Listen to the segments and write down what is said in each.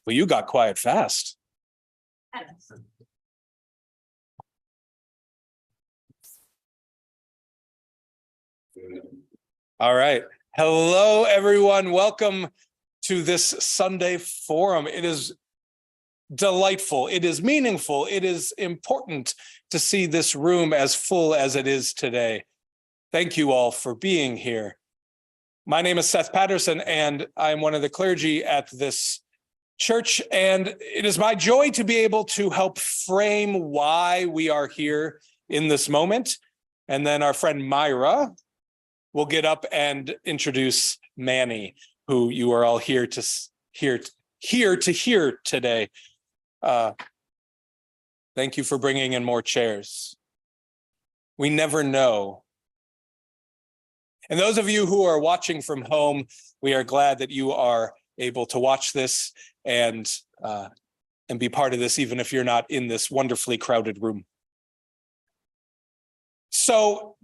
Well, you got quiet fast. All right. Hello, everyone. Welcome to this Sunday forum. It is delightful. It is meaningful. It is important to see this room as full as it is today. Thank you all for being here. My name is Seth Patterson, and I'm one of the clergy at this church, and it is my joy to be able to help frame why we are here in this moment. And then our friend Myra will get up and introduce Manny, who you are all here to hear today. Thank you for bringing in more chairs. We never know. And those of you who are watching from home, we are glad that you are able to watch this and be part of this, even if you're not in this wonderfully crowded room. So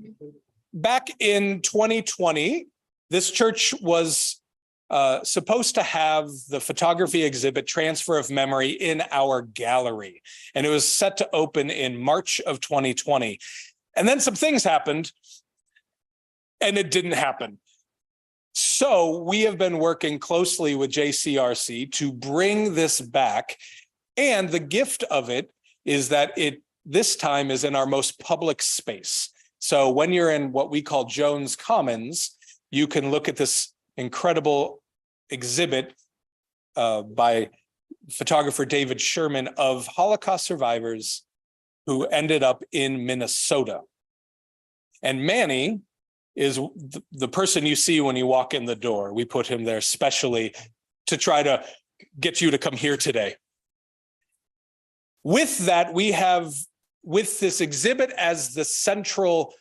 back in 2020, this church was supposed to have the photography exhibit Transfer of Memory in our gallery, and it was set to open in March of 2020. And then some things happened, and it didn't happen. So we have been working closely with JCRC to bring this back. And the gift of it is that it this time is in our most public space. So when you're in what we call Jones Commons, you can look at this incredible exhibit by photographer David Sherman of Holocaust survivors who ended up in Minnesota. And Manny is the person you see when you walk in the door. We put him there specially to try to get you to come here today. With that, we have, with this exhibit as the central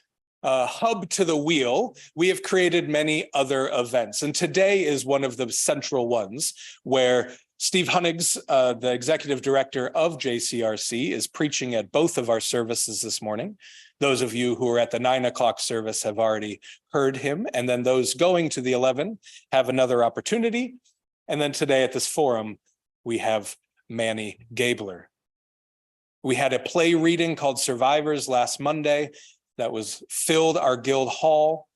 hub to the wheel, we have created many other events. And today is one of the central ones where Steve Hunnigs, the executive director of JCRC, is preaching at both of our services this morning. Those of you who are at the 9 o'clock service have already heard him. And then those going to the 11 have another opportunity. And then today at this forum, we have Manny Gabler. We had a play reading called Survivors last Monday that was filled our guild hall.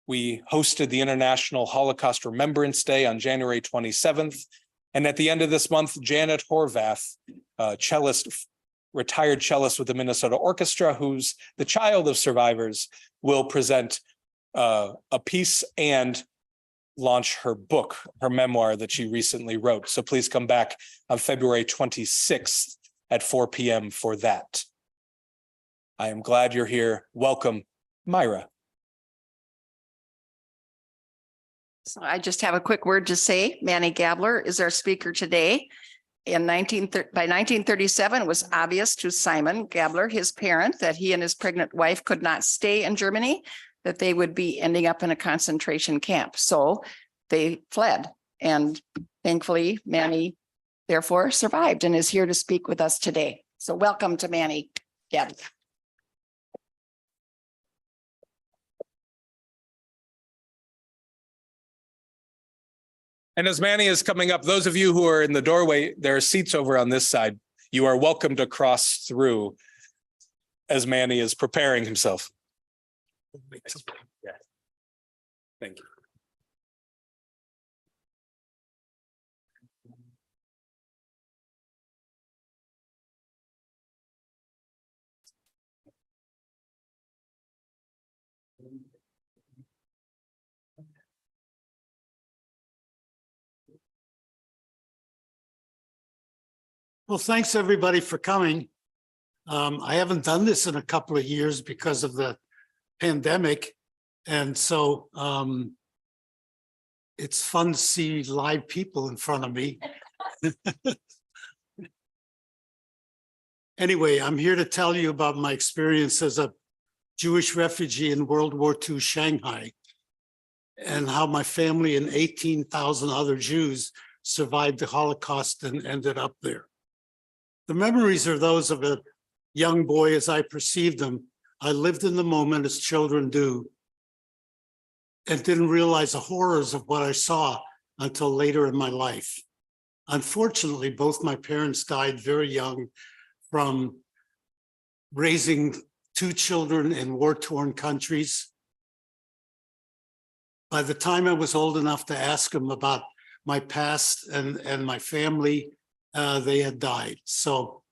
We hosted the International Holocaust Remembrance Day on January 27th. And at the end of this month, Janet Horvath, retired cellist with the Minnesota Orchestra, who's the child of survivors, will present a piece and launch her book, her memoir that she recently wrote. So please come back on February 26th at 4 p.m. for that. I am glad you're here. Welcome, Myra. So I just have a quick word to say. Manny Gabler is our speaker today. By 1937, it was obvious to Simon Gabler, his parent, that he and his pregnant wife could not stay in Germany, that they would be ending up in a concentration camp. So they fled. And thankfully, Manny, therefore, survived and is here to speak with us today. So welcome to Manny Gabler. And as Manny is coming up, those of you who are in the doorway, there are seats over on this side. You are welcome to cross through as Manny is preparing himself. Yeah. Thank you. Well, thanks everybody for coming. I haven't done this in a couple of years because of the pandemic. And so it's fun to see live people in front of me. Anyway, I'm here to tell you about my experience as a Jewish refugee in World War II Shanghai, and how my family and 18,000 other Jews survived the Holocaust and ended up there. The memories are those of a young boy as I perceived them. I lived in the moment as children do. and didn't realize the horrors of what I saw until later in my life. Unfortunately, both my parents died very young from raising two children in war-torn countries. By the time I was old enough to ask them about my past and my family, they had died. So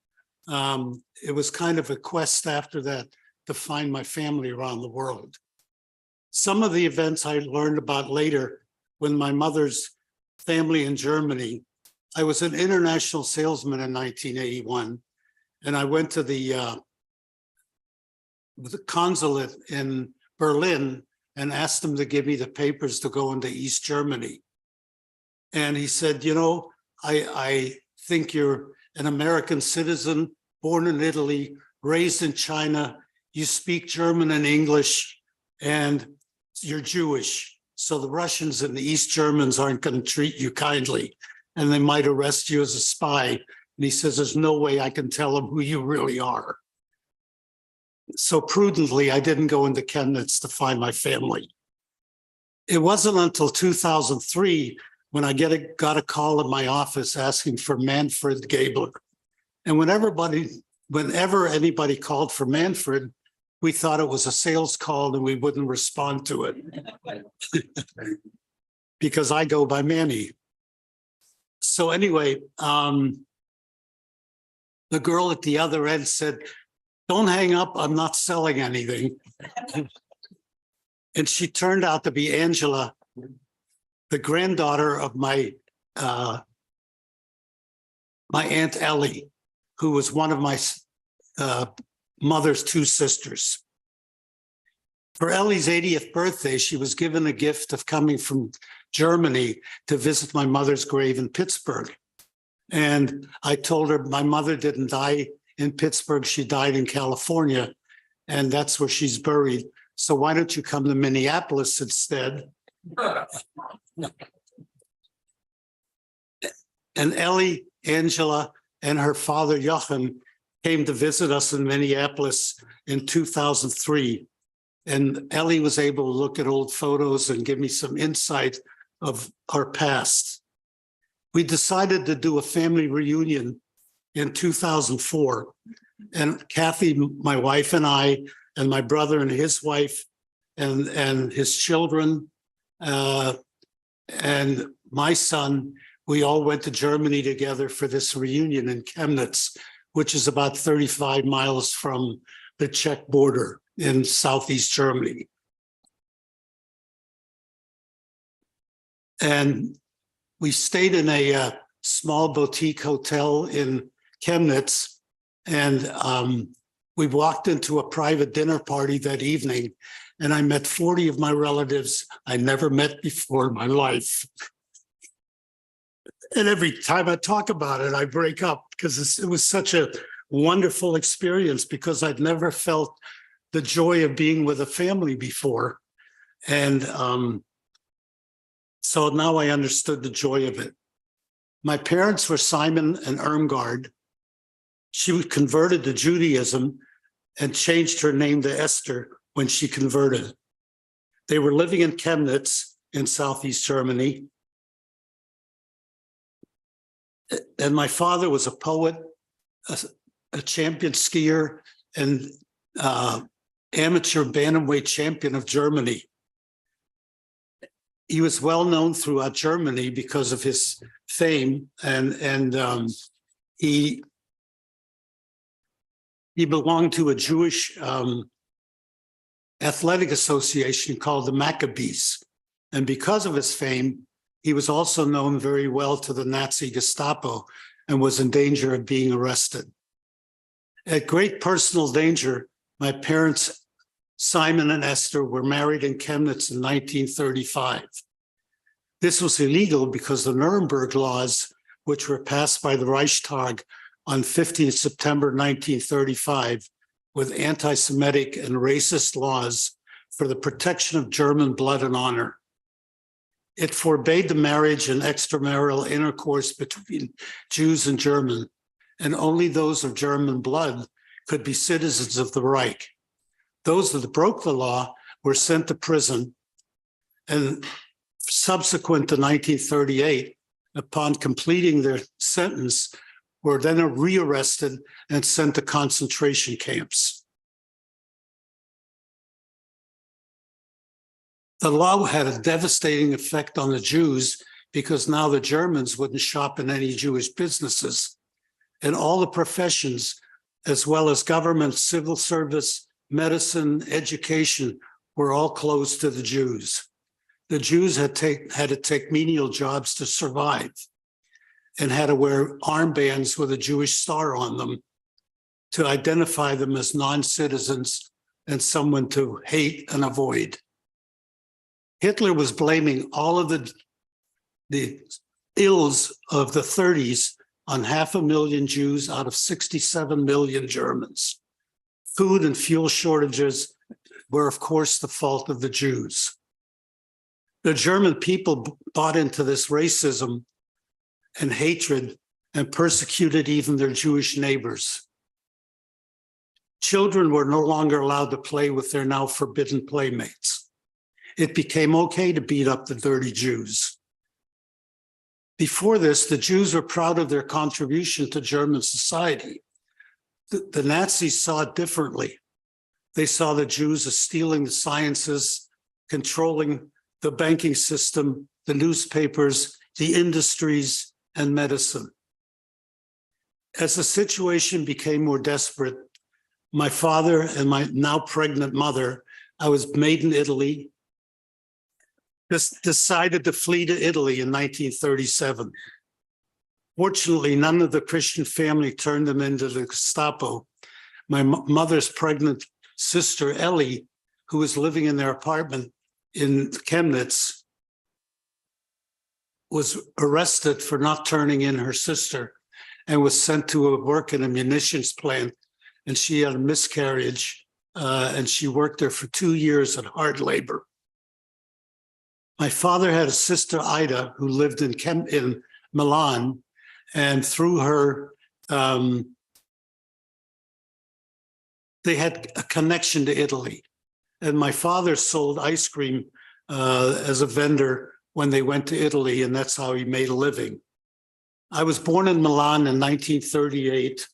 it was kind of a quest after that to find my family around the world. Some of the events I learned about later when my mother's family in Germany. I was an international salesman in 1981, and I went to the consulate in Berlin and asked him to give me the papers to go into East Germany. And he said, you know, I think you're an American citizen, born in Italy, raised in China, you speak German and English, and you're Jewish. So the Russians and the East Germans aren't going to treat you kindly, and they might arrest you as a spy. And he says, there's no way I can tell them who you really are. So prudently, I didn't go into Chemnitz to find my family. It wasn't until 2003 when I got a call in my office asking for Manfred Gabler. And whenever anybody called for Manfred, we thought it was a sales call and we wouldn't respond to it because I go by Manny. So anyway, the girl at the other end said, don't hang up, I'm not selling anything. And she turned out to be Angela, the granddaughter of my Aunt Ellie, who was one of my mother's two sisters. For Ellie's 80th birthday, she was given a gift of coming from Germany to visit my mother's grave in Pittsburgh. And I told her my mother didn't die in Pittsburgh, she died in California, and that's where she's buried. So why don't you come to Minneapolis instead? And Ellie, Angela, and her father, Jochen, came to visit us in Minneapolis in 2003. And Ellie was able to look at old photos and give me some insight of our past. We decided to do a family reunion in 2004. And Kathy, my wife, and I, and my brother and his wife, and his children, and my son, we all went to Germany together for this reunion in Chemnitz, which is about 35 miles from the Czech border in Southeast Germany. And we stayed in a small boutique hotel in Chemnitz, and we walked into a private dinner party that evening, and I met 40 of my relatives I never met before in my life. And every time I talk about it, I break up because it was such a wonderful experience because I'd never felt the joy of being with a family before. And so now I understood the joy of it. My parents were Simon and Irmgard. She was converted to Judaism and changed her name to Esther when she converted. They were living in Chemnitz in Southeast Germany. And my father was a poet, a champion skier, and amateur bantamweight champion of Germany. He was well known throughout Germany because of his fame, and he belonged to a Jewish athletic association called the Maccabees. And because of his fame, he was also known very well to the Nazi Gestapo and was in danger of being arrested. At great personal danger, my parents, Simon and Esther, were married in Chemnitz in 1935. This was illegal because the Nuremberg laws, which were passed by the Reichstag on 15 September 1935, with anti-Semitic and racist laws for the protection of German blood and honor. It forbade the marriage and extramarital intercourse between Jews and German, and only those of German blood could be citizens of the Reich. Those that broke the law were sent to prison. and subsequent to 1938, upon completing their sentence, were then rearrested and sent to concentration camps. The law had a devastating effect on the Jews because now the Germans wouldn't shop in any Jewish businesses, and all the professions, as well as government, civil service, medicine, education, were all closed to the Jews. The Jews had to take menial jobs to survive and had to wear armbands with a Jewish star on them to identify them as non-citizens and someone to hate and avoid. Hitler was blaming all of the ills of the 30s on 500,000 Jews out of 67 million Germans. Food and fuel shortages were, of course, the fault of the Jews. The German people bought into this racism and hatred and persecuted even their Jewish neighbors. Children were no longer allowed to play with their now forbidden playmates. It became okay to beat up the dirty Jews. Before this, the Jews were proud of their contribution to German society. The Nazis saw it differently. They saw the Jews as stealing the sciences, controlling the banking system, the newspapers, the industries, and medicine. As the situation became more desperate, my father and my now pregnant mother, I was made in Italy, decided to flee to Italy in 1937. Fortunately, none of the Christian family turned them into the Gestapo. My mother's pregnant sister, Ellie, who was living in their apartment in Chemnitz, was arrested for not turning in her sister and was sent to work in a munitions plant. And she had a miscarriage, and she worked there for 2 years at hard labor. My father had a sister, Ida, who lived in Milan, and through her, they had a connection to Italy. And my father sold ice cream as a vendor when they went to Italy, and that's how he made a living. I was born in Milan in 1938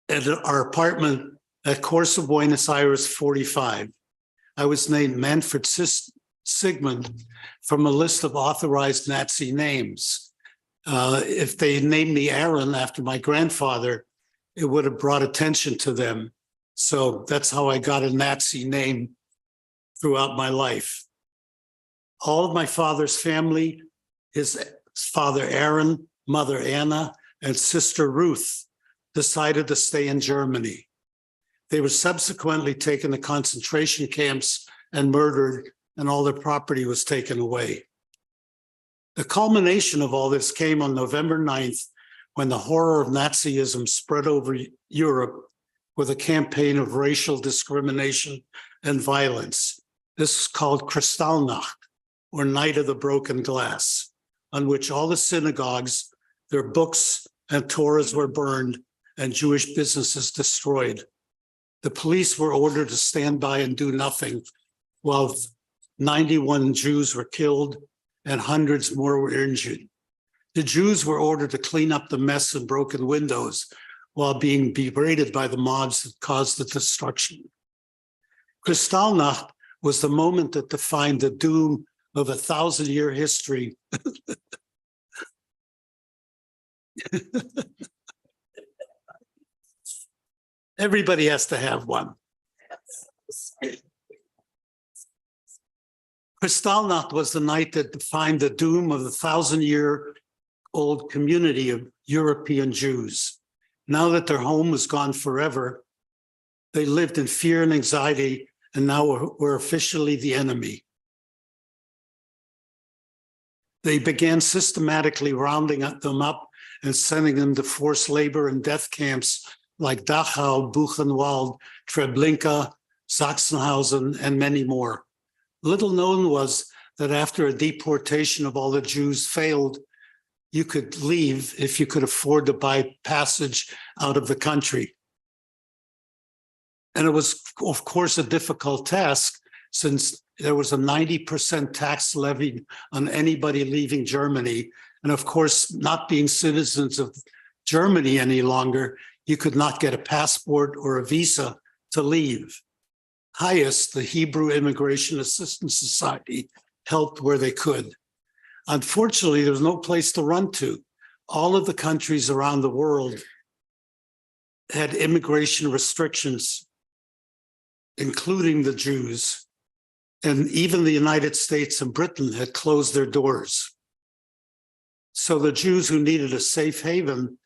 at our apartment at Corso Buenos Aires 45. I was named Manfred Sigmund from a list of authorized Nazi names. If they named me Aaron after my grandfather, it would have brought attention to them. So that's how I got a Nazi name throughout my life. All of my father's family, his father Aaron, mother Anna, and sister Ruth, decided to stay in Germany. They were subsequently taken to concentration camps and murdered, and all their property was taken away. The culmination of all this came on November 9th, when the horror of Nazism spread over Europe with a campaign of racial discrimination and violence. This is called Kristallnacht, or Night of the Broken Glass, on which all the synagogues, their books and Torahs were burned and Jewish businesses destroyed. The police were ordered to stand by and do nothing, while 91 Jews were killed and hundreds more were injured. The Jews were ordered to clean up the mess and broken windows while being berated by the mobs that caused the destruction. Kristallnacht was the moment that defined the doom of a 1,000-year history. Everybody has to have one. Kristallnacht was the night that defined the doom of the 1,000-year-old community of European Jews. Now that their home was gone forever, they lived in fear and anxiety, and now were officially the enemy. They began systematically rounding them up and sending them to forced labor and death camps like Dachau, Buchenwald, Treblinka, Sachsenhausen, and many more. Little known was that after a deportation of all the Jews failed, you could leave if you could afford to buy passage out of the country. And it was, of course, a difficult task since there was a 90% tax levied on anybody leaving Germany. And of course, not being citizens of Germany any longer, you could not get a passport or a visa to leave. HIAS, the Hebrew Immigration Assistance Society, helped where they could. Unfortunately, there was no place to run to. All of the countries around the world had immigration restrictions, including the Jews. And even the United States and Britain had closed their doors. So the Jews who needed a safe haven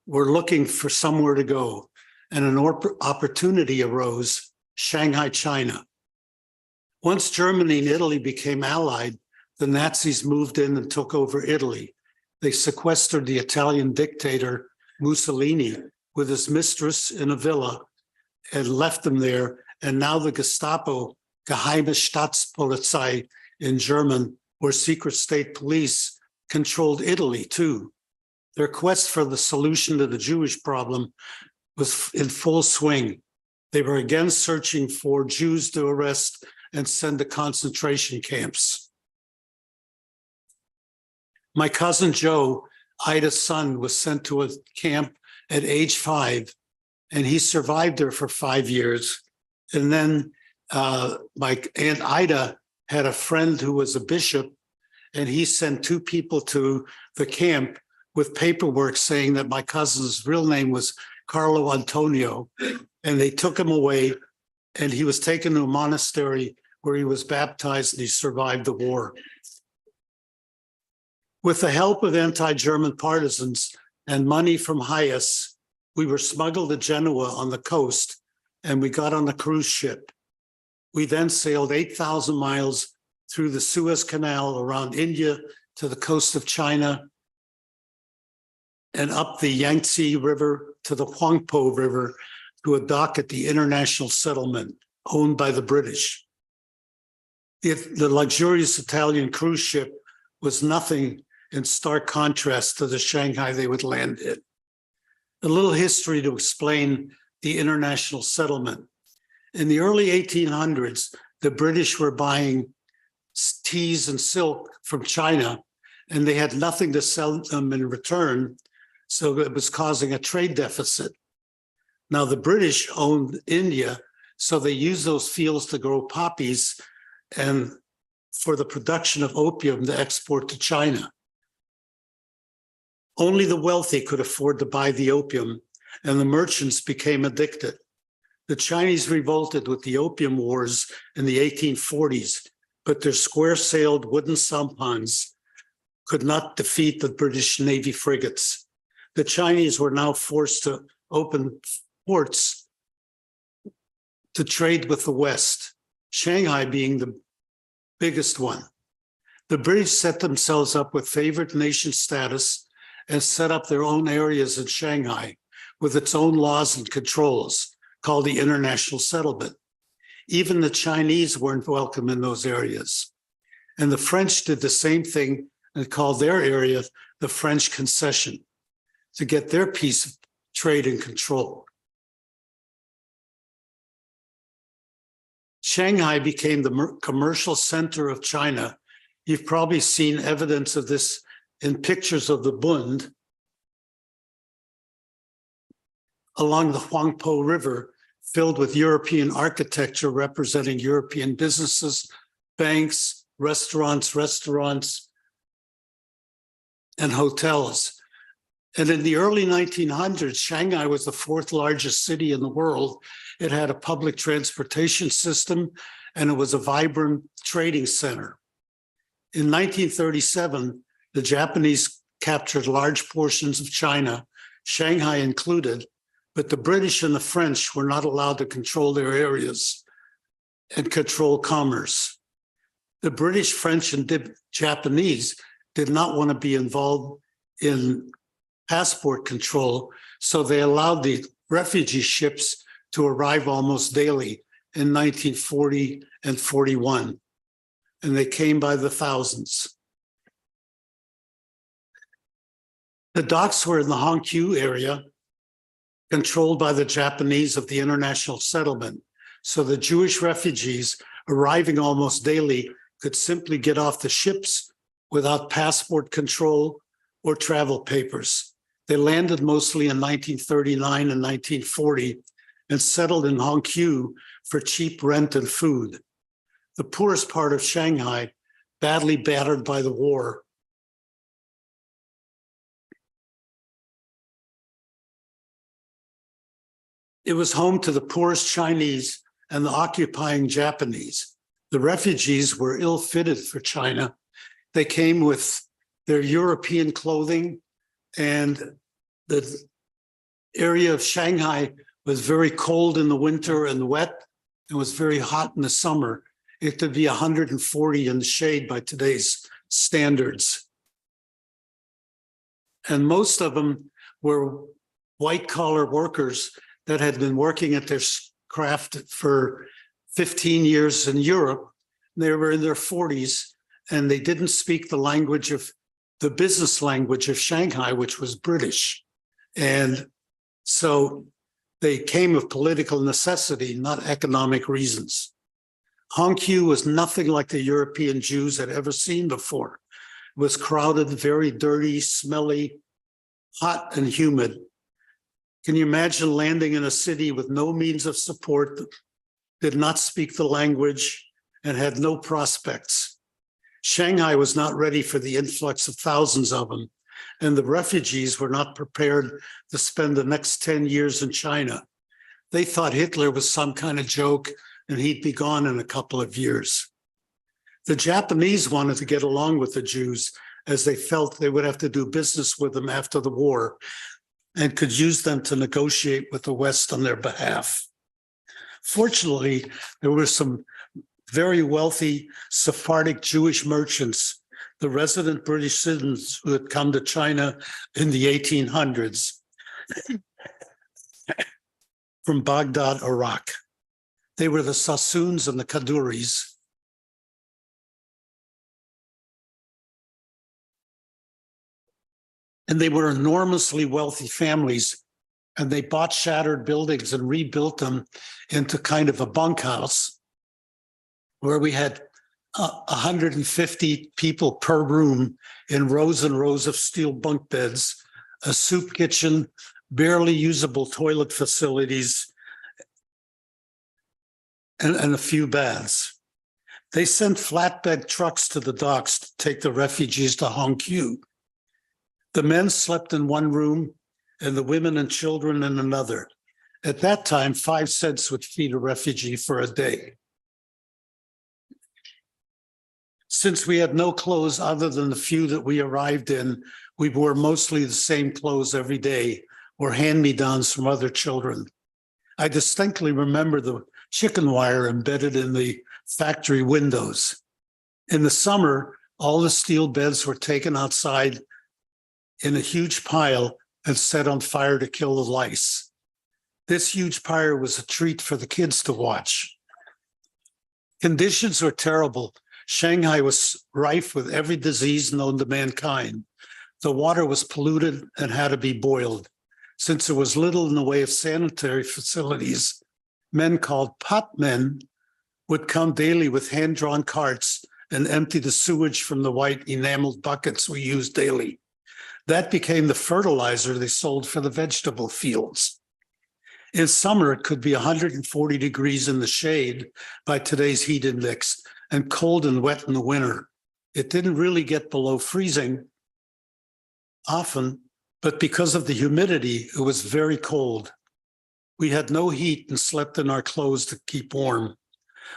were looking for somewhere to go. And an opportunity arose, Shanghai, China. Once Germany and Italy became allied, the Nazis moved in and took over Italy. They sequestered the Italian dictator Mussolini with his mistress in a villa and left him there. And now the Gestapo, Geheime Staatspolizei in German, or secret state police, controlled Italy too. Their quest for the solution to the Jewish problem was in full swing. They were again searching for Jews to arrest and send to concentration camps. My cousin Joe, Ida's son, was sent to a camp at age 5, and he survived there for 5 years. And then my Aunt Ida had a friend who was a bishop, and he sent 2 people to the camp with paperwork saying that my cousin's real name was Carlo Antonio, and they took him away, and he was taken to a monastery where he was baptized, and he survived the war. With the help of anti-German partisans and money from HIAS, we were smuggled to Genoa on the coast, and we got on a cruise ship. We then sailed 8,000 miles through the Suez Canal around India to the coast of China and up the Yangtze River to the Hongkou River to a dock at the International Settlement owned by the British. The luxurious Italian cruise ship was nothing in stark contrast to the Shanghai they would land in. A little history to explain the International Settlement. In the early 1800s, the British were buying teas and silk from China, and they had nothing to sell them in return, so it was causing a trade deficit. Now, the British owned India, so they used those fields to grow poppies and for the production of opium to export to China. Only the wealthy could afford to buy the opium, and the merchants became addicted. The Chinese revolted with the Opium Wars in the 1840s, but their square-sailed wooden sampans could not defeat the British Navy frigates. The Chinese were now forced to open ports to trade with the West, Shanghai being the biggest one. The British set themselves up with favored nation status and set up their own areas in Shanghai with its own laws and controls called the International Settlement. Even the Chinese weren't welcome in those areas. And the French did the same thing and called their area the French Concession to get their piece of trade and control. Shanghai became the commercial center of China. You've probably seen evidence of this in pictures of the Bund along the Hongkou River, filled with European architecture representing European businesses, banks, restaurants, and hotels. And in the early 1900s, Shanghai was the 4th largest city in the world. It had a public transportation system, and it was a vibrant trading center. In 1937, the Japanese captured large portions of China, Shanghai included, but the British and the French were not allowed to control their areas and control commerce. The British, French, and Japanese did not want to be involved in passport control, so they allowed the refugee ships to arrive almost daily in 1940 and 41, and they came by the thousands. The docks were in the Hongkou area, controlled by the Japanese of the International Settlement. So the Jewish refugees arriving almost daily, could simply get off the ships without passport control or travel papers. They landed mostly in 1939 and 1940 and settled in Hongkou for cheap rent and food. The poorest part of Shanghai, badly battered by the war. It was home to the poorest Chinese and the occupying Japanese. The refugees were ill-fitted for China. They came with their European clothing, and the area of Shanghai was very cold in the winter and wet. It was very hot in the summer. It could be 140 in the shade by today's standards. And most of them were white-collar workers that had been working at their craft for 15 years in Europe. They were in their 40s, and they didn't speak the language of the business language of Shanghai, which was British. And so they came of political necessity, not economic reasons. Hongkou was nothing like the European Jews had ever seen before. It was crowded, very dirty, smelly, hot and humid. Can you imagine landing in a city with no means of support, did not speak the language, and had no prospects? Shanghai was not ready for the influx of thousands of them, and the refugees were not prepared to spend the next 10 years in China. They thought Hitler was some kind of joke and he'd be gone in a couple of years. The Japanese wanted to get along with the Jews as they felt they would have to do business with them after the war and could use them to negotiate with the West on their behalf. Fortunately, there were some very wealthy Sephardic Jewish merchants, the resident British citizens who had come to China in the 1800s from Baghdad, Iraq. They were the Sassoons and the Kaduris. And they were enormously wealthy families, and they bought shattered buildings and rebuilt them into kind of a bunkhouse where we had 150 people per room in rows and rows of steel bunk beds, a soup kitchen, barely usable toilet facilities, and a few baths. They sent flatbed trucks to the docks to take the refugees to Hongkou. The men slept in one room and the women and children in another. At that time, 5 cents would feed a refugee for a day. Since we had no clothes other than the few that we arrived in, we wore mostly the same clothes every day or hand-me-downs from other children. I distinctly remember the chicken wire embedded in the factory windows. In the summer, all the steel beds were taken outside in a huge pile and set on fire to kill the lice. This huge fire was a treat for the kids to watch. Conditions were terrible. Shanghai was rife with every disease known to mankind. The water was polluted and had to be boiled. Since there was little in the way of sanitary facilities, men called potmen would come daily with hand-drawn carts and empty the sewage from the white enameled buckets we used daily. That became the fertilizer they sold for the vegetable fields. In summer, it could be 140 degrees in the shade by today's heat index and cold and wet in the winter. It didn't really get below freezing often, but because of the humidity, it was very cold. We had no heat and slept in our clothes to keep warm.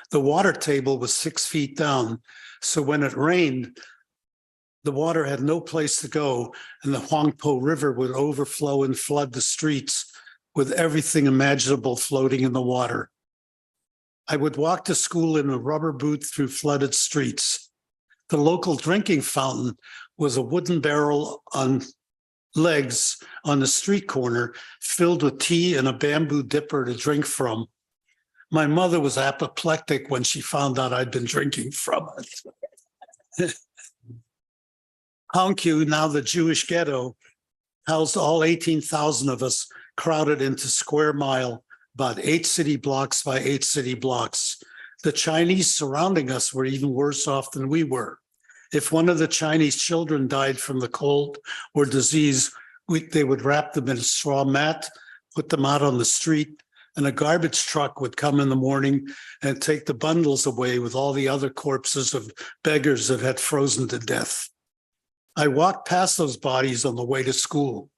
The water table was 6 feet down, so when it rained, the water had no place to go, and the Hongkou River would overflow and flood the streets with everything imaginable floating in the water. I would walk to school in a rubber boot through flooded streets. The local drinking fountain was a wooden barrel on legs on the street corner filled with tea and a bamboo dipper to drink from. My mother was apoplectic when she found out I'd been drinking from it. Hongkou, now the Jewish ghetto, housed all 18,000 of us crowded into square mile, about 8 city blocks by 8 city blocks. The Chinese surrounding us were even worse off than we were. If one of the Chinese children died from the cold or disease, they would wrap them in a straw mat, put them out on the street, and a garbage truck would come in the morning and take the bundles away with all the other corpses of beggars that had frozen to death. I walked past those bodies on the way to school.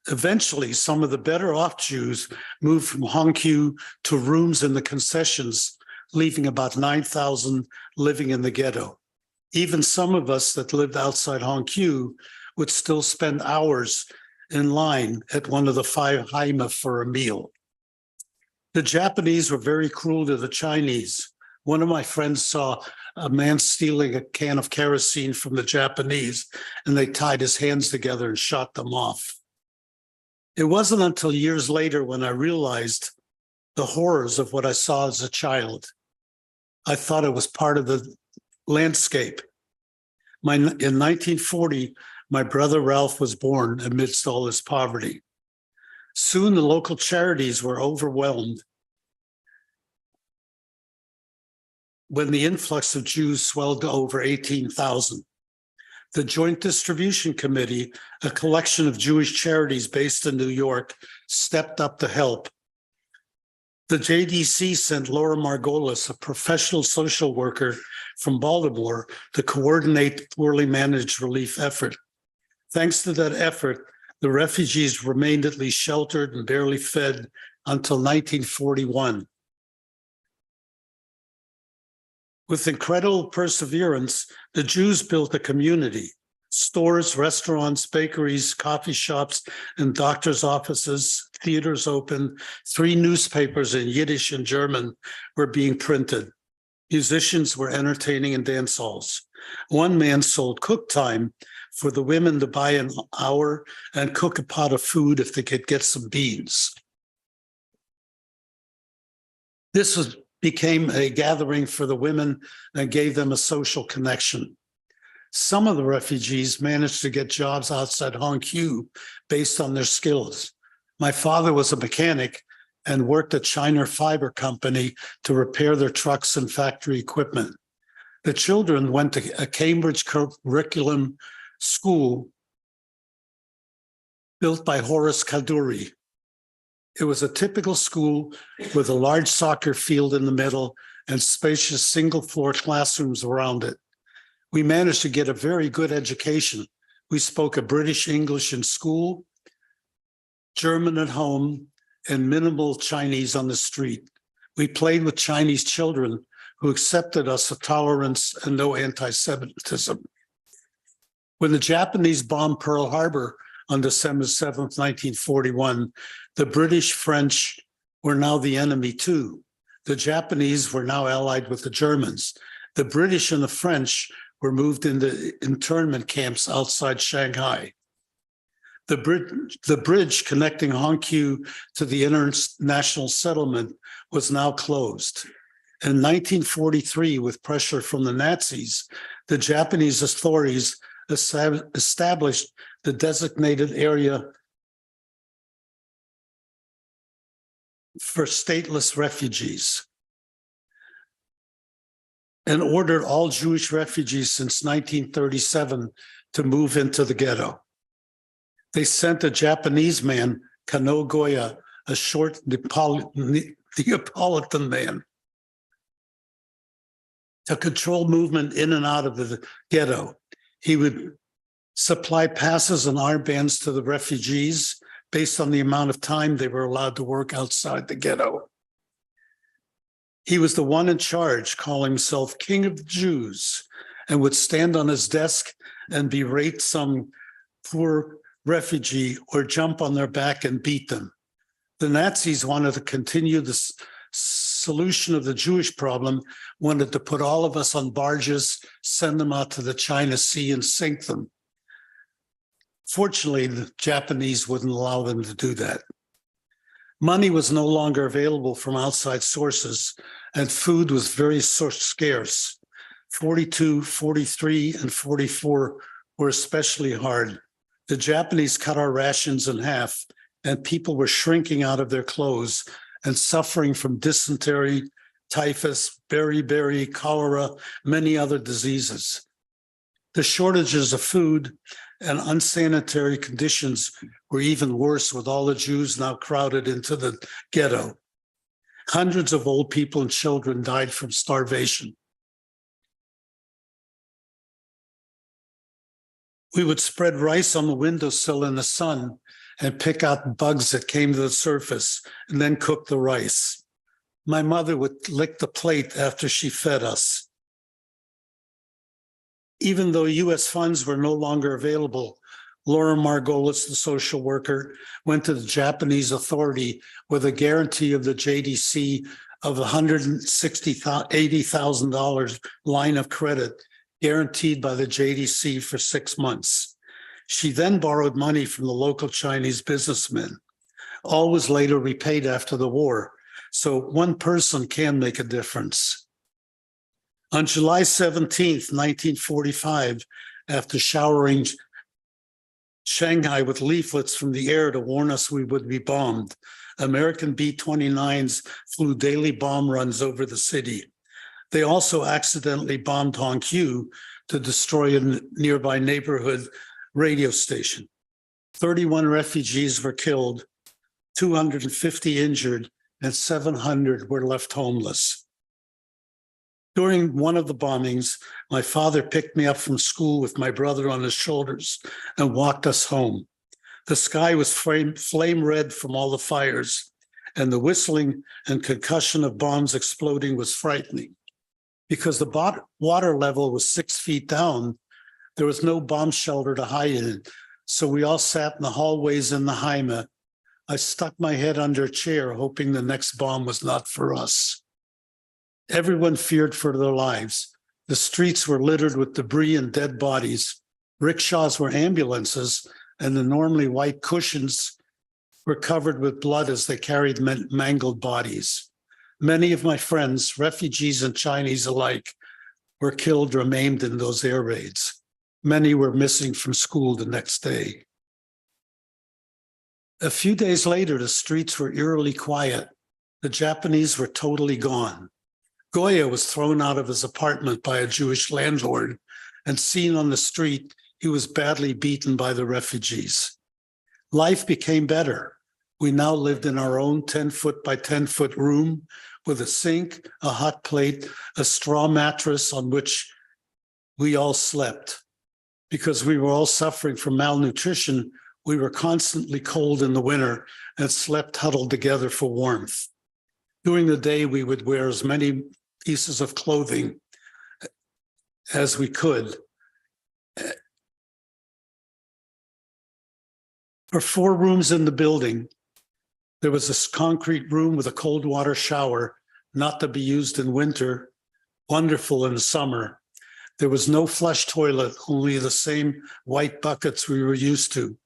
Eventually, some of the better off Jews moved from Hongkou to rooms in the concessions, leaving about 9,000 living in the ghetto. Even some of us that lived outside Hongkou would still spend hours in line at one of the 5 haima for a meal. The Japanese were very cruel to the Chinese. One of my friends saw a man stealing a can of kerosene from the Japanese, and they tied his hands together and shot them off. It wasn't until years later when I realized the horrors of what I saw as a child. I thought it was part of the landscape. In 1940, my brother Ralph was born amidst all his poverty. Soon the local charities were overwhelmed when the influx of Jews swelled to over 18,000. The Joint Distribution Committee, a collection of Jewish charities based in New York, stepped up to help. The JDC sent Laura Margolis, a professional social worker from Baltimore, to coordinate the poorly managed relief effort. Thanks to that effort, the refugees remained at least sheltered and barely fed until 1941. With incredible perseverance, the Jews built a community. Stores, restaurants, bakeries, coffee shops, and doctors' offices, theaters opened. 3 newspapers in Yiddish and German were being printed. Musicians were entertaining in dance halls. One man sold cook time for the women to buy an hour and cook a pot of food if they could get some beans. This became a gathering for the women and gave them a social connection. Some of the refugees managed to get jobs outside Hongkou based on their skills. My father was a mechanic and worked at China Fiber Company to repair their trucks and factory equipment. The children went to a Cambridge curriculum school built by Horace Kaduri. It was a typical school with a large soccer field in the middle and spacious single-floor classrooms around it. We managed to get a very good education. We spoke a British English in school, German at home, and minimal Chinese on the street. We played with Chinese children who accepted us with tolerance and no anti-Semitism. When the Japanese bombed Pearl Harbor on December 7th, 1941, the British, French were now the enemy too. The Japanese were now allied with the Germans. The British and the French were moved into internment camps outside Shanghai. The bridge connecting Hongkou to the international settlement was now closed. In 1943, with pressure from the Nazis, the Japanese authorities established the designated area for stateless refugees and ordered all Jewish refugees since 1937 to move into the ghetto. They sent a Japanese man, Kano Goya, a short Neapolitan man, to control movement in and out of the ghetto. He would supply passes and armbands to the refugees based on the amount of time they were allowed to work outside the ghetto. He was the one in charge, calling himself King of the Jews, and would stand on his desk and berate some poor refugee or jump on their back and beat them. The Nazis wanted to continue the solution of the Jewish problem, wanted to put all of us on barges, send them out to the China Sea and sink them. Fortunately, the Japanese wouldn't allow them to do that. Money was no longer available from outside sources, and food was very scarce. 42, 43, and 44 were especially hard. The Japanese cut our rations in half, and people were shrinking out of their clothes and suffering from dysentery, typhus, beriberi, cholera, many other diseases. The shortages of food and unsanitary conditions were even worse, with all the Jews now crowded into the ghetto. Hundreds of old people and children died from starvation. We would spread rice on the windowsill in the sun and pick out bugs that came to the surface and then cook the rice. My mother would lick the plate after she fed us. Even though U.S. funds were no longer available, Laura Margolis, the social worker, went to the Japanese authority with a guarantee of the JDC of $180,000 line of credit guaranteed by the JDC for 6 months. She then borrowed money from the local Chinese businessmen. All was later repaid after the war. So one person can make a difference. On July 17th, 1945, after showering Shanghai with leaflets from the air to warn us we would be bombed, American B-29s flew daily bomb runs over the city. They also accidentally bombed Hongkou to destroy a nearby neighborhood radio station. 31 refugees were killed, 250 injured, and 700 were left homeless. During one of the bombings, my father picked me up from school with my brother on his shoulders and walked us home. The sky was flame red from all the fires, and the whistling and concussion of bombs exploding was frightening. Because the water level was 6 feet down, there was no bomb shelter to hide in. So we all sat in the hallways in the Heime. I stuck my head under a chair, hoping the next bomb was not for us. Everyone feared for their lives. The streets were littered with debris and dead bodies. Rickshaws were ambulances, and the normally white cushions were covered with blood as they carried mangled bodies. Many of my friends, refugees and Chinese alike, were killed or maimed in those air raids. Many were missing from school the next day. A few days later, the streets were eerily quiet. The Japanese were totally gone. Goya was thrown out of his apartment by a Jewish landlord, and seen on the street, he was badly beaten by the refugees. Life became better. We now lived in our own 10-foot by 10-foot room with a sink, a hot plate, a straw mattress on which we all slept. Because we were all suffering from malnutrition, we were constantly cold in the winter and slept huddled together for warmth. During the day, we would wear as many pieces of clothing as we could. For 4 rooms in the building, there was this concrete room with a cold water shower, not to be used in winter, wonderful in the summer. There was no flush toilet, only the same white buckets we were used to.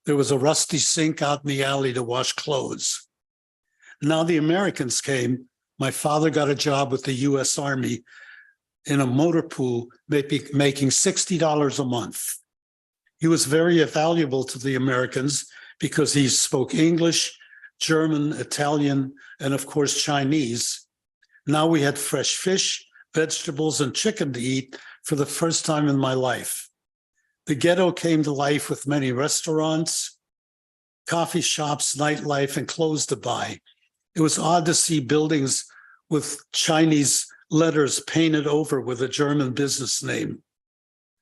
There was a rusty sink out in the alley to wash clothes. Now the Americans came. My father got a job with the U.S. Army in a motor pool, making $60 a month. He was very valuable to the Americans because he spoke English, German, Italian, and of course, Chinese. Now we had fresh fish, vegetables, and chicken to eat for the first time in my life. The ghetto came to life with many restaurants, coffee shops, nightlife, and clothes to buy. It was odd to see buildings with Chinese letters painted over with a German business name.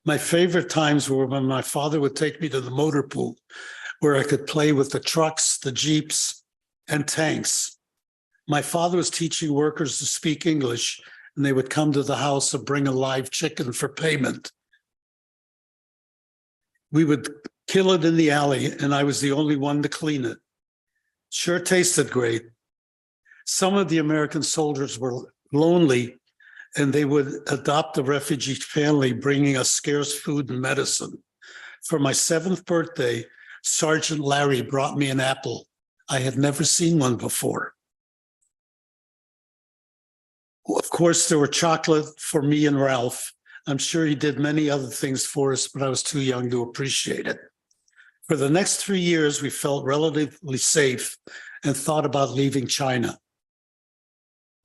My favorite times were when my father would take me to the motor pool, where I could play with the trucks, the jeeps, and tanks. My father was teaching workers to speak English, and they would come to the house and bring a live chicken for payment. We would kill it in the alley, and I was the only one to clean it. Sure tasted great. Some of the American soldiers were lonely, and they would adopt a refugee family, bringing us scarce food and medicine. For my 7th birthday, Sergeant Larry brought me an apple. I had never seen one before. Of course, there were chocolate for me and Ralph. I'm sure he did many other things for us, but I was too young to appreciate it. For the next 3 years, we felt relatively safe and thought about leaving China.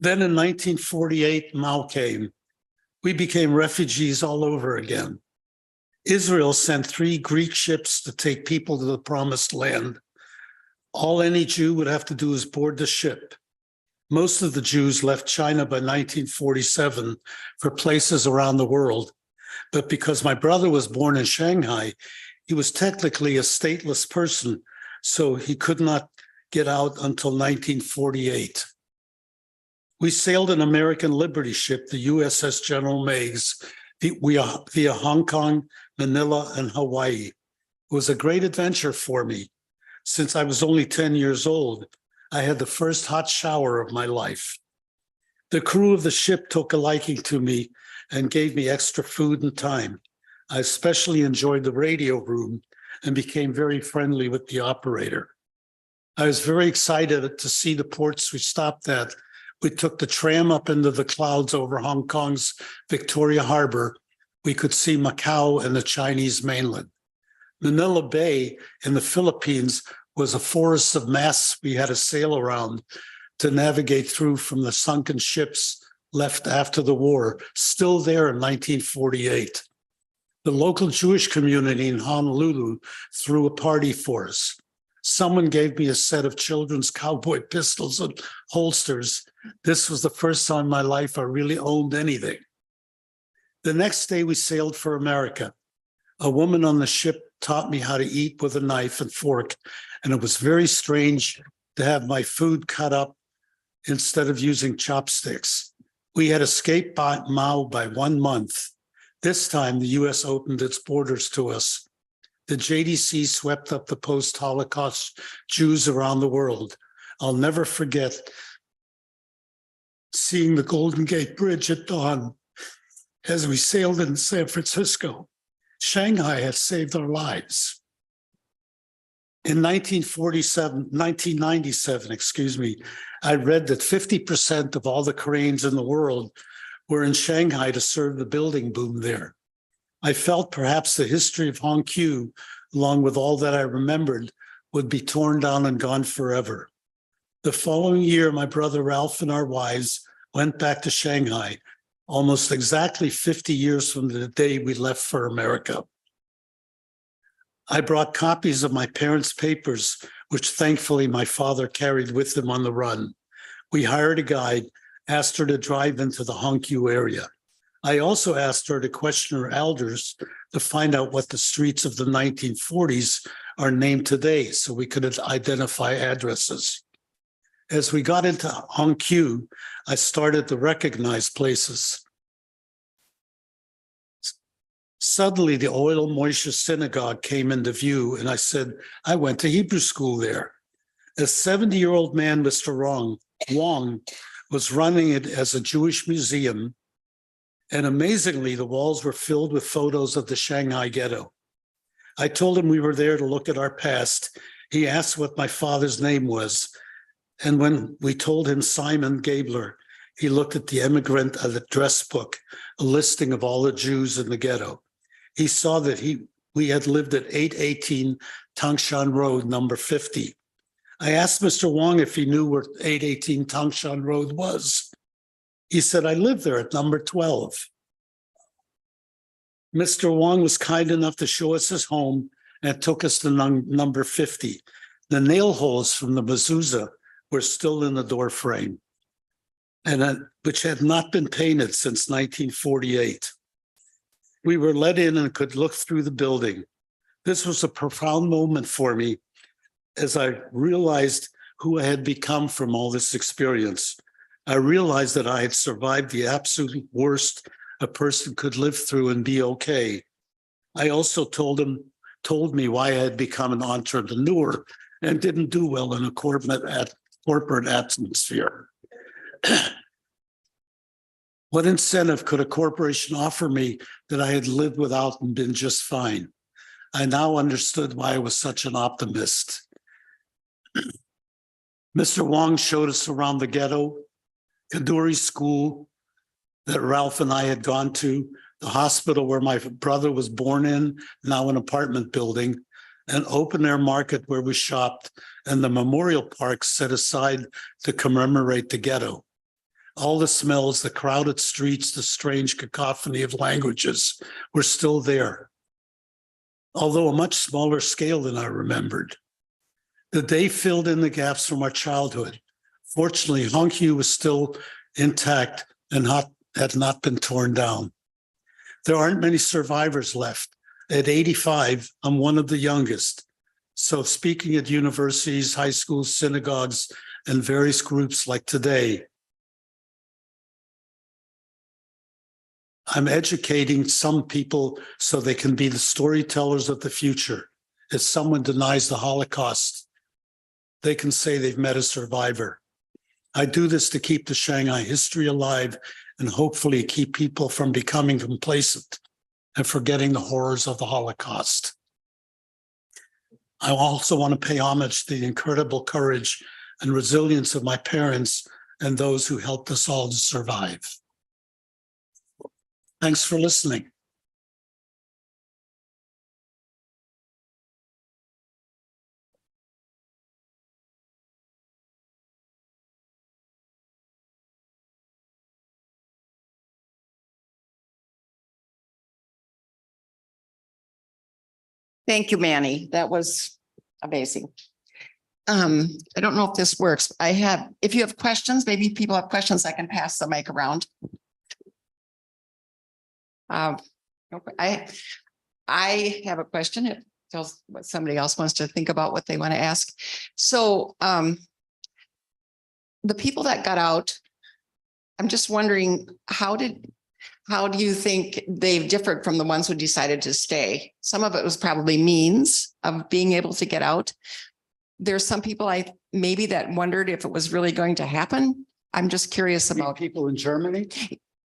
Then in 1948, Mao came. We became refugees all over again. Israel sent 3 Greek ships to take people to the promised land. All any Jew would have to do is board the ship. Most of the Jews left China by 1947 for places around the world. But because my brother was born in Shanghai, he was technically a stateless person, so he could not get out until 1948. We sailed an American Liberty ship, the USS General Meigs, via Hong Kong, Manila, and Hawaii. It was a great adventure for me. Since I was only 10 years old, I had the first hot shower of my life. The crew of the ship took a liking to me and gave me extra food and time. I especially enjoyed the radio room and became very friendly with the operator. I was very excited to see the ports we stopped at. We took the tram up into the clouds over Hong Kong's Victoria Harbor. We could see Macau and the Chinese mainland. Manila Bay in the Philippines was a forest of masts we had to sail around to navigate through from the sunken ships left after the war, still there in 1948. The local Jewish community in Honolulu threw a party for us. Someone gave me a set of children's cowboy pistols and holsters. This was the first time in my life I really owned anything. The next day we sailed for America. A woman on the ship taught me how to eat with a knife and fork, and it was very strange to have my food cut up instead of using chopsticks. We had escaped Mao by 1 month. This time, the U.S. opened its borders to us. The JDC swept up the post-Holocaust Jews around the world. I'll never forget seeing the Golden Gate Bridge at dawn as we sailed in San Francisco. Shanghai had saved our lives. In 1997, I read that 50% of all the cranes in the world were in Shanghai to serve the building boom there. I felt perhaps the history of Hongkou, along with all that I remembered, would be torn down and gone forever. The following year, my brother Ralph and our wives went back to Shanghai, almost exactly 50 years from the day we left for America. I brought copies of my parents' papers, which thankfully my father carried with him on the run. We hired a guide, asked her to drive into the Hongkou area. I also asked her to question her elders to find out what the streets of the 1940s are named today so we could identify addresses. As we got into Hongkou, I started to recognize places. Suddenly, the Oil Moishe Synagogue came into view, and I said, I went to Hebrew school there. A 70-year-old man, Mr. Wong, was running it as a Jewish museum, and amazingly, the walls were filled with photos of the Shanghai ghetto. I told him we were there to look at our past. He asked what my father's name was, and when we told him Simon Gabler, he looked at the immigrant address book, a listing of all the Jews in the ghetto. He saw that we had lived at 818 Tangshan Road, number 50. I asked Mr. Wong if he knew where 818 Tangshan Road was. He said, I live there at number 12. Mr. Wong was kind enough to show us his home and took us to number 50. The nail holes from the mezuzah were still in the door frame, and which had not been painted since 1948. We were let in and could look through the building. This was a profound moment for me as I realized who I had become from all this experience. I realized that I had survived the absolute worst a person could live through and be okay. I also told me why I had become an entrepreneur and didn't do well in a corporate atmosphere. What incentive could a corporation offer me that I had lived without and been just fine? I now understood why I was such an optimist. Mr. Wong showed us around the ghetto, Kaduri School that Ralph and I had gone to, the hospital where my brother was born in, now an apartment building, an open-air market where we shopped, and the memorial park set aside to commemorate the ghetto. All the smells, the crowded streets, the strange cacophony of languages were still there, although a much smaller scale than I remembered. The day filled in the gaps from our childhood. Fortunately, Hongkou was still intact and had not been torn down. There aren't many survivors left. At 85, I'm one of the youngest. So speaking at universities, high schools, synagogues, and various groups like today, I'm educating some people so they can be the storytellers of the future. If someone denies the Holocaust, they can say they've met a survivor. I do this to keep the Shanghai history alive and hopefully keep people from becoming complacent and forgetting the horrors of the Holocaust. I also want to pay homage to the incredible courage and resilience of my parents and those who helped us all to survive. Thanks for listening. Thank you, Manny. That was amazing. I don't know if this works. If you have questions, maybe people have questions, I can pass the mic around. I have a question. It tells what somebody else wants to think about what they want to ask. So the people that got out, I'm just wondering, how do you think they've differed from the ones who decided to stay? Some of it was probably means of being able to get out. There's some people maybe that wondered if it was really going to happen. I'm just curious about People in Germany?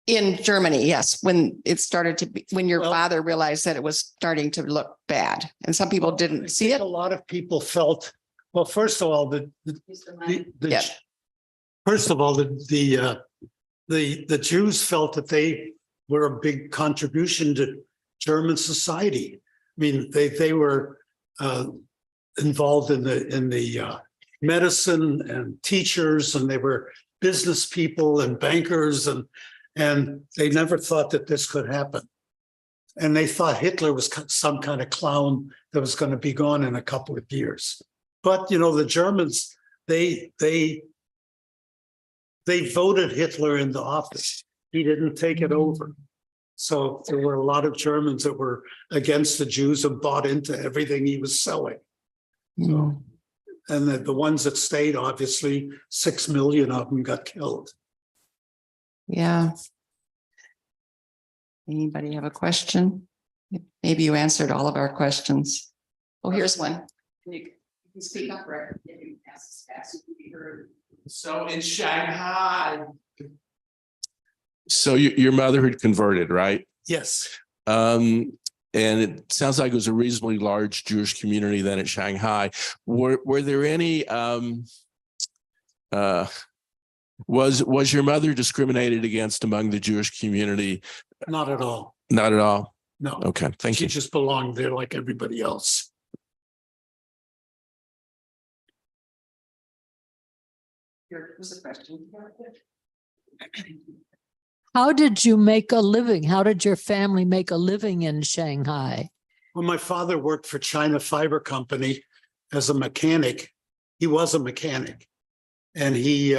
in Germany. Yes. When it started to be, when your father realized that it was starting to look bad and some people didn't see it. A lot of people felt, well, first of all, the Jews felt that they were a big contribution to German society. I mean, they were involved in the medicine and teachers, and they were business people and bankers, and they never thought that this could happen. And they thought Hitler was some kind of clown that was going to be gone in a couple of years. But, you know, the Germans, they voted Hitler into office. He didn't take it over. So there were a lot of Germans that were against the Jews and bought into everything he was selling. So, and the ones that stayed, obviously, 6 million of them got killed. Yeah. Anybody have a question? Maybe you answered all of our questions. Oh, here's one. Can you speak up, Rick? So in Shanghai. So your mother had converted, right? Yes. And it sounds like it was a reasonably large Jewish community then at Shanghai. Were there any was your mother discriminated against among the Jewish community? Not at all. Not at all. No. Okay, thank you. She just belonged there like everybody else. Here was a question. How did you make a living? How did your family make a living in Shanghai? Well, my father worked for China Fiber Company as a mechanic. He was a mechanic, and he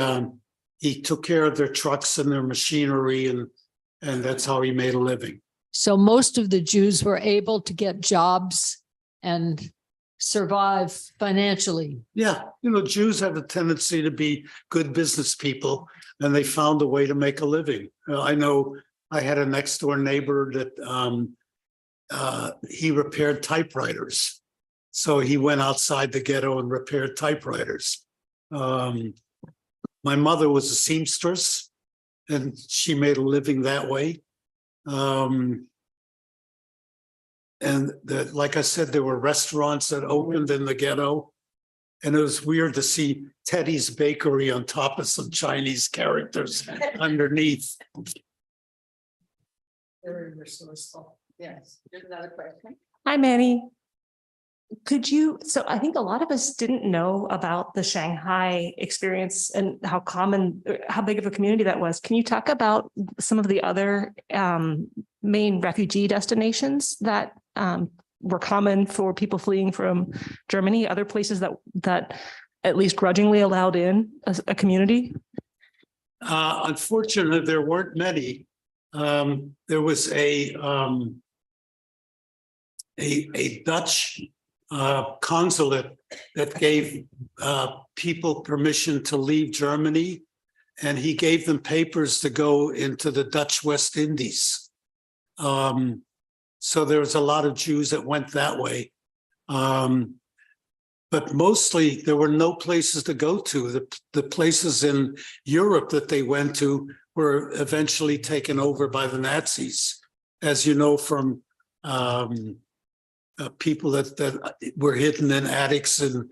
took care of their trucks and their machinery, and that's how he made a living. So most of the Jews were able to get jobs and survive financially. Yeah, you know, Jews have a tendency to be good business people, and they found a way to make a living. I know I had a next door neighbor that he repaired typewriters. So he went outside the ghetto and repaired typewriters. My mother was a seamstress, and she made a living that way. And like I said, there were restaurants that opened in the ghetto. And it was weird to see Teddy's Bakery on top of some Chinese characters underneath. Very resourceful. Yes. There's another question. Hi, Manny. Could you, so I think a lot of us didn't know about the Shanghai experience and how common, how big of a community that was. Can you talk about some of the other main refugee destinations that were common for people fleeing from Germany, other places that at least grudgingly allowed in a community? Unfortunately, there weren't many. There was a Dutch consulate that gave people permission to leave Germany, and he gave them papers to go into the Dutch West Indies. So there was a lot of Jews that went that way. But mostly there were no places to go to. The places in Europe that they went to were eventually taken over by the Nazis, as you know, from people that were hidden in attics in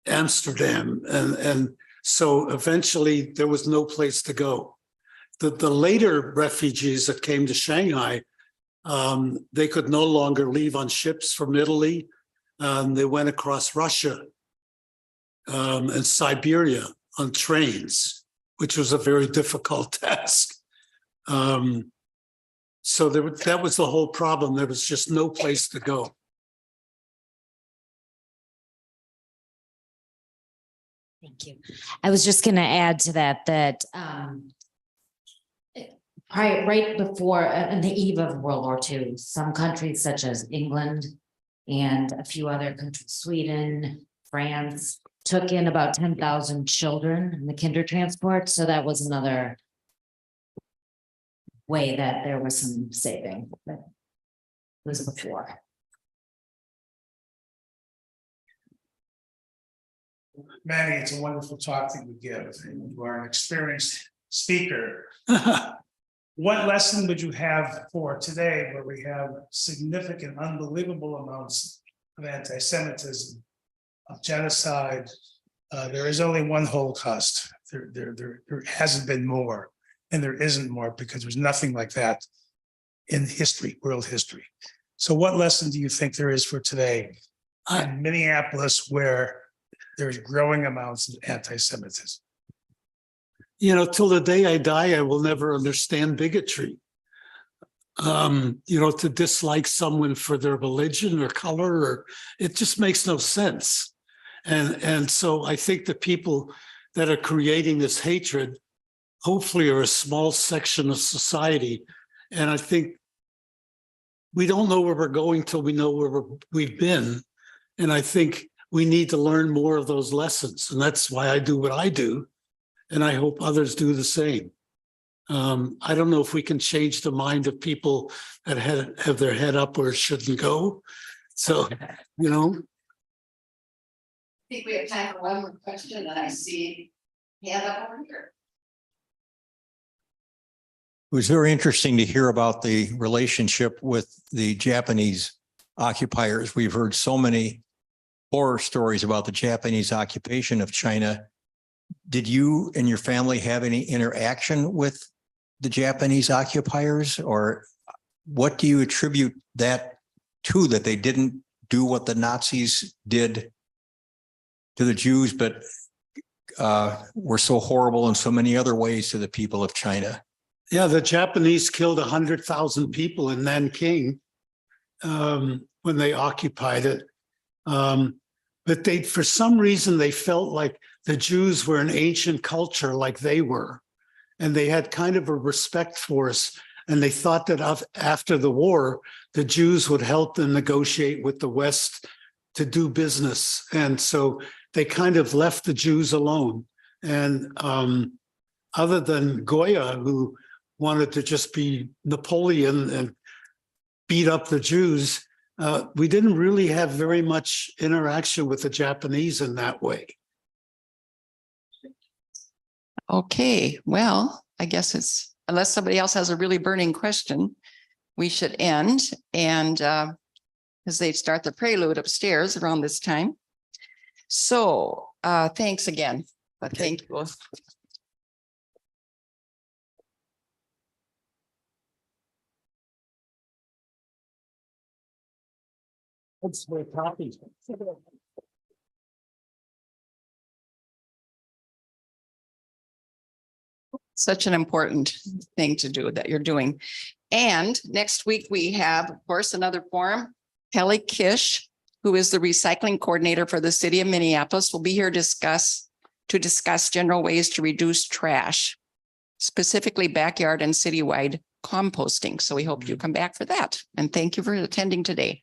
Amsterdam. And so eventually there was no place to go. The later refugees that came to Shanghai, they could no longer leave on ships from Italy. They went across Russia and Siberia on trains, which was a very difficult task. So that was the whole problem. There was just no place to go. Thank you. I was just going to add to that right before on the eve of World War II, some countries such as England and a few other countries, Sweden, France, took in about 10,000 children in the kinder transport. So that was another way that there was some saving, but it was before. Manny, it's a wonderful talk that you give, and you are an experienced speaker. What lesson would you have for today, where we have significant, unbelievable amounts of anti-Semitism, of genocide? There is only one Holocaust. There hasn't been more, and there isn't more because there's nothing like that in history, world history. So what lesson do you think there is for today in Minneapolis, where there's growing amounts of anti-Semitism? You know, till the day I die, I will never understand bigotry. You know, to dislike someone for their religion or color, or it just makes no sense. And so I think the people that are creating this hatred, hopefully, are a small section of society. And I think we don't know where we're going till we know where we've been. And I think we need to learn more of those lessons. And that's why I do what I do. And I hope others do the same. I don't know if we can change the mind of people that have their head up where it shouldn't go. So, you know. I think we have time for one more question, and I see hand up over here. It was very interesting to hear about the relationship with the Japanese occupiers. We've heard so many horror stories about the Japanese occupation of China. Did you and your family have any interaction with the Japanese occupiers, or what do you attribute that to, that they didn't do what the Nazis did to the Jews, but were so horrible in so many other ways to the people of China? Yeah, the Japanese killed 100,000 people in Nanking when they occupied it. But they, for some reason, they felt like the Jews were an ancient culture like they were. And they had kind of a respect for us. And they thought that after the war, the Jews would help them negotiate with the West to do business. And so they kind of left the Jews alone. And other than Goya, who wanted to just be Napoleon and beat up the Jews, we didn't really have very much interaction with the Japanese in that way. Okay, well, I guess it's, unless somebody else has a really burning question, we should end. And as they start the prelude upstairs around this time. So thanks again. But thank you. Such an important thing to do that you're doing. And next week, we have, of course, another forum. Kelly Kish, who is the recycling coordinator for the city of Minneapolis, will be here to discuss general ways to reduce trash, specifically backyard and citywide composting. So we hope you come back for that. And thank you for attending today.